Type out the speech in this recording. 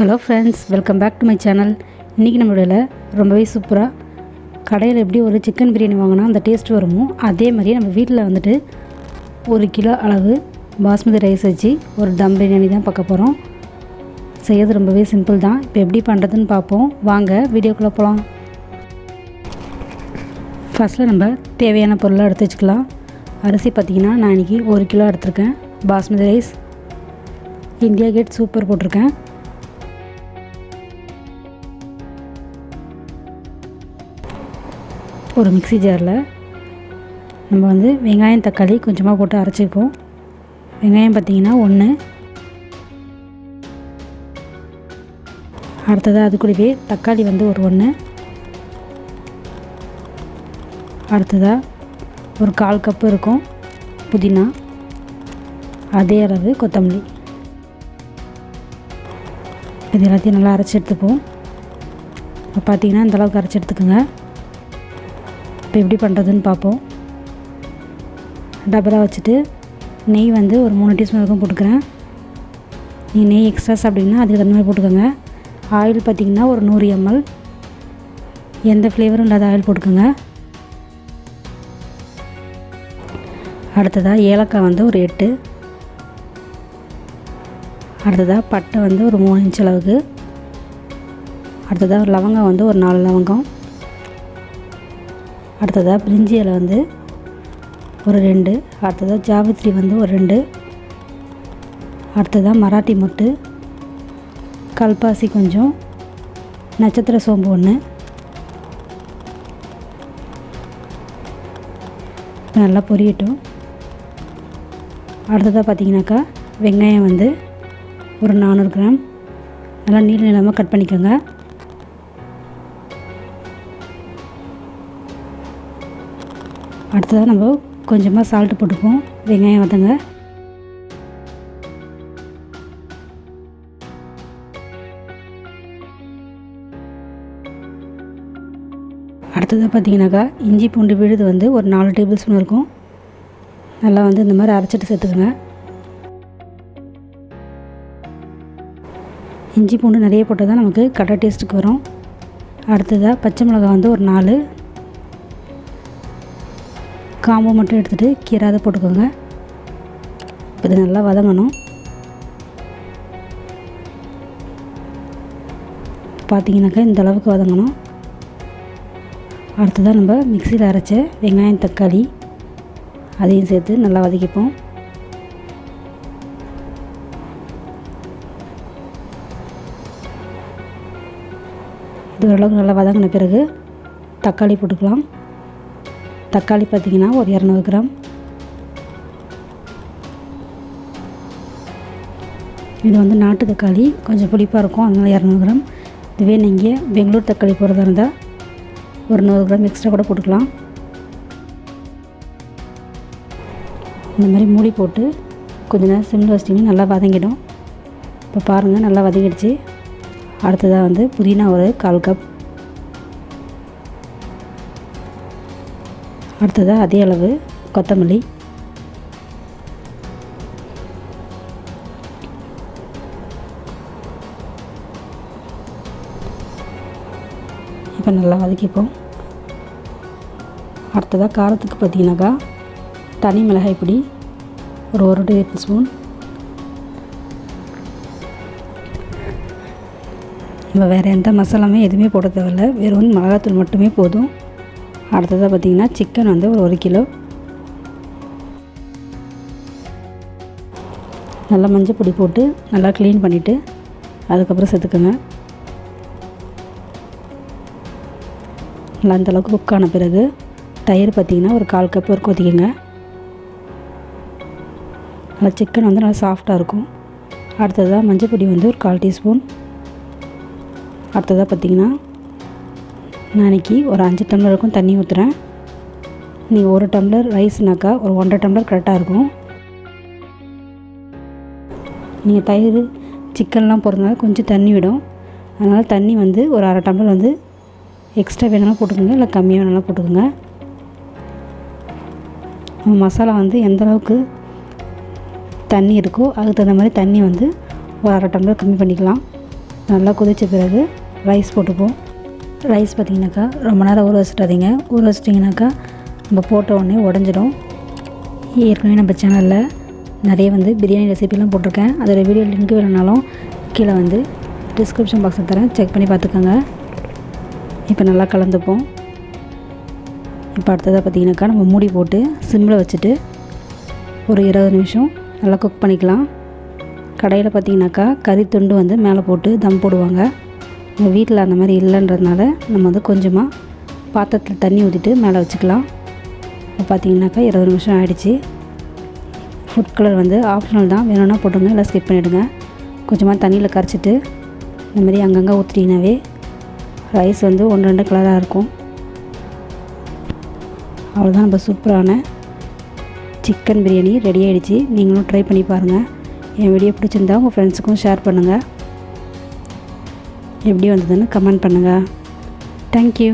Hello friends, welcome back to my channel. இன்றைக்கி நம்மளோட ரொம்பவே சூப்பராக கடையில் எப்படி ஒரு சிக்கன் பிரியாணி வாங்கினா அந்த டேஸ்ட் வருமோ அதே மாதிரி நம்ம வீட்டில் வந்துட்டு 1 கிலோ அளவு பாஸ்மதி ரைஸ் வச்சு ஒரு தம் பிரியாணி தான் பார்க்க போகிறோம். செய்யறது ரொம்பவே சிம்பிள் தான். இப்போ எப்படி பண்ணுறதுன்னு பார்ப்போம். வாங்க வீடியோக்குள்ளே போகலாம். ஃபஸ்ட்டில் நம்ம தேவையான பொருளை எடுத்து வச்சுக்கலாம். அரிசி பார்த்திங்கன்னா நான் இன்றைக்கி 1 கிலோ எடுத்திருக்கேன். Basmati rice India Gate super போட்டிருக்கேன். ஒரு மிக்ஸி ஜாரில் நம்ம வெங்காயம் தக்காளி கொஞ்சமாக போட்டு அரைச்சிப்போம். வெங்காயம் பார்த்திங்கன்னா 1, அடுத்ததாக அது கூடவே தக்காளி ஒரு 1, அடுத்ததாக ஒரு 1/4 கப்பு இருக்கும் புதினா, அதே அளவு கொத்தமல்லி. இது எல்லாத்தையும் நல்லா அரைச்சி எடுத்துப்போம். இப்போ பார்த்திங்கன்னா இந்தளவுக்கு அரைச்சி எடுத்துக்கோங்க. இப்போ எப்படி பண்ணுறதுன்னு பார்ப்போம். டபரா வச்சுட்டு நெய் ஒரு 3 டீஸ்பூன் வரைக்கும் போட்டுக்கிறேன். நீங்கள் நெய் எக்ஸ்ட்ரா சாப்பிட்டிங்கன்னா அதுக்கு தகுந்த மாதிரி போட்டுக்கோங்க. ஆயில் பார்த்திங்கன்னா ஒரு 100 ml, எந்த ஃப்ளேவரும் இல்லாத ஆயில் போட்டுக்கோங்க. அடுத்ததாக ஏலக்காய் ஒரு 8, அடுத்ததாக பட்டை ஒரு 3 இன்ச் அளவுக்கு, அடுத்ததாக ஒரு லவங்கம் ஒரு 4 லவங்கம், அடுத்ததாக பிரிஞ்சி இலை ஒரு 2, அடுத்ததாக ஜாவித்ரி ஒரு 2, அடுத்ததாக மராட்டி மொட்டு, கல்பாசி கொஞ்சம், நட்சத்திர சோம்பு 1. நல்லா பொரியட்டும். அடுத்ததாக பார்த்திங்கனாக்கா வெங்காயம் ஒரு 400 கிராம் நல்லா நீள நீளமாக கட் பண்ணிக்கோங்க. அடுத்ததாக நம்ம கொஞ்சமாக சால்ட்டு போட்டுப்போம். வெங்காயம் வதங்க. அடுத்ததாக பார்த்திங்கனாக்கா இஞ்சி பூண்டு விழுது ஒரு 4 டேபிள் ஸ்பூன் இருக்கும். நல்லா இந்த மாதிரி அரைச்சிட்டு சேர்த்துக்கோங்க. இஞ்சி பூண்டு நிறைய போட்டால் தான் நமக்கு கடை டேஸ்ட்டுக்கு வரும். அடுத்ததாக பச்சை மிளகாய் ஒரு 4, காம்பு மட்டும் எடுத்துகிட்டு கீராத போட்டுக்கோங்க. இப்போ இது நல்லா வதங்கணும். பார்த்திங்கனாக்கா இந்த அளவுக்கு வதங்கணும். அடுத்ததாக நம்ம மிக்சியில் அரைச்ச வெங்காயம் தக்காளி அதையும் சேர்த்து நல்லா வதக்கிப்போம். இது ஓரளவுக்கு நல்லா வதங்கின பிறகு தக்காளி போட்டுக்கலாம். தக்காளி பார்த்திங்கன்னா ஒரு 200 கிராம். இது நாட்டு தக்காளி கொஞ்சம் புளிப்பாக இருக்கும், அதனால் 200 கிராம். இதுவே நீங்கள் பெங்களூர் தக்காளி போடுறதா இருந்தால் ஒரு 100 கிராம் எக்ஸ்ட்ரா கூட போட்டுக்கலாம். இந்த மாதிரி மூடி போட்டு கொஞ்சம் நேரம் சிம்மில் வச்சிட்டிங்கன்னா நல்லா வதங்கிடும். இப்போ பாருங்கள் நல்லா வதங்கிடுச்சு. அடுத்ததாக புதினா ஒரு 1/4 கப், அடுத்ததாக அதே அளவு கொத்தமல்லி, இப்போ நல்லா வதக்கிப்போம். அடுத்ததாக காரத்துக்கு பார்த்திங்கனாக்கா தனி மிளகாய் பொடி ஒரு 1 டேபிள் ஸ்பூன். நம்ம வேறு எந்த மசாலாமே எதுவுமே போட தேவையில்லை, வெறும் மிளகாத்தூள் மட்டுமே போதும். அடுத்ததாக பார்த்திங்கன்னா சிக்கன் ஒரு 1 கிலோ. நல்லா மஞ்சள் பொடி போட்டு நல்லா க்ளீன் பண்ணிவிட்டு அதுக்கப்புறம் சேர்த்துக்கோங்க. நல்லா அந்தளவுக்கு குக் ஆன பிறகு தயிர் பார்த்திங்கன்னா ஒரு 1/4 கப் வரைக்கும் ஊற்றிக்கோங்க. நல்லா சிக்கன் நல்லா சாஃப்டாக இருக்கும். அடுத்ததாக மஞ்சள் பொடி ஒரு 1/4 டீஸ்பூன். அடுத்ததாக பார்த்திங்கன்னா நான் இன்றைக்கி ஒரு 5 டம்ளர் வரைக்கும் தண்ணி ஊற்றுறேன். நீங்கள் 1 டம்ளர் ரைஸ்னாக்கா ஒரு 1.5 டம்ளர் கரெக்டாக இருக்கும். நீங்கள் தயிர் சிக்கன்லாம் போடுறதுனால கொஞ்சம் தண்ணி விடும், அதனால் தண்ணி ஒரு 1/2 டம்ளர் எக்ஸ்ட்ரா வேணாலும் போட்டுக்கோங்க, இல்லை கம்மியாக வேணாலும் போட்டுக்கோங்க. மசாலா எந்த அளவுக்கு தண்ணி இருக்கோ அதுக்கு தகுந்த மாதிரி தண்ணி ஒரு 1/2 டம்ளர் கம்மி பண்ணிக்கலாம். நல்லா கொதித்த பிறகு ரைஸ் போட்டுப்போம். ரைஸ் பார்த்திங்கனாக்கா ரொம்ப நேரம் ஊற வச்சிடாதீங்க. ஊற வச்சிட்டிங்கனாக்கா நம்ம போட்ட உடனே உடஞ்சிடும். ஏற்கனவே நம்ம சேனலில் நிறைய பிரியாணி ரெசிபிலாம் போட்டிருக்கேன். அதோட வீடியோ லிங்க் வேணுனாலும் கீழே டிஸ்கிரிப்ஷன் பாக்ஸில் தரேன், செக் பண்ணி பார்த்துக்கோங்க. இப்போ நல்லா கலந்துப்போம். இப்போ அடுத்ததாக பார்த்திங்கனாக்கா நம்ம மூடி போட்டு சிம்மில் வச்சுட்டு ஒரு 20 நிமிஷம் நல்லா குக் பண்ணிக்கலாம். கடையில் பார்த்திங்கனாக்கா கறி துண்டு மேலே போட்டு தம் போடுவாங்க. எங்கள் வீட்டில் அந்த மாதிரி இல்லைன்றதுனால நம்ம கொஞ்சமாக பாத்திரத்தில் தண்ணி ஊற்றிட்டு மேலே வச்சுக்கலாம். இப்போ பார்த்திங்கனாக்கா 20 நிமிஷம் ஆகிடுச்சி. ஃபுட் கலர் ஆப்ஷனல் தான், வேணும்னா போட்டுங்க, இல்லை ஸ்கிப் பண்ணிவிடுங்க. கொஞ்சமாக தண்ணியில் கரைச்சிட்டு இந்த மாதிரி அங்கங்கே ஊற்றிட்டிங்கனாவே ரைஸ் 1-2 கலராக இருக்கும். அவ்வளோதான், நம்ம சூப்பரான சிக்கன் பிரியாணி ரெடி ஆகிடுச்சி. நீங்களும் ட்ரை பண்ணி பாருங்கள். என் வீடியோ பிடிச்சிருந்தா உங்கள் ஃப்ரெண்ட்ஸுக்கும் ஷேர் பண்ணுங்கள். எப்படி வந்ததுன்னு கமெண்ட் பண்ணுங்கள். தேங்க்யூ.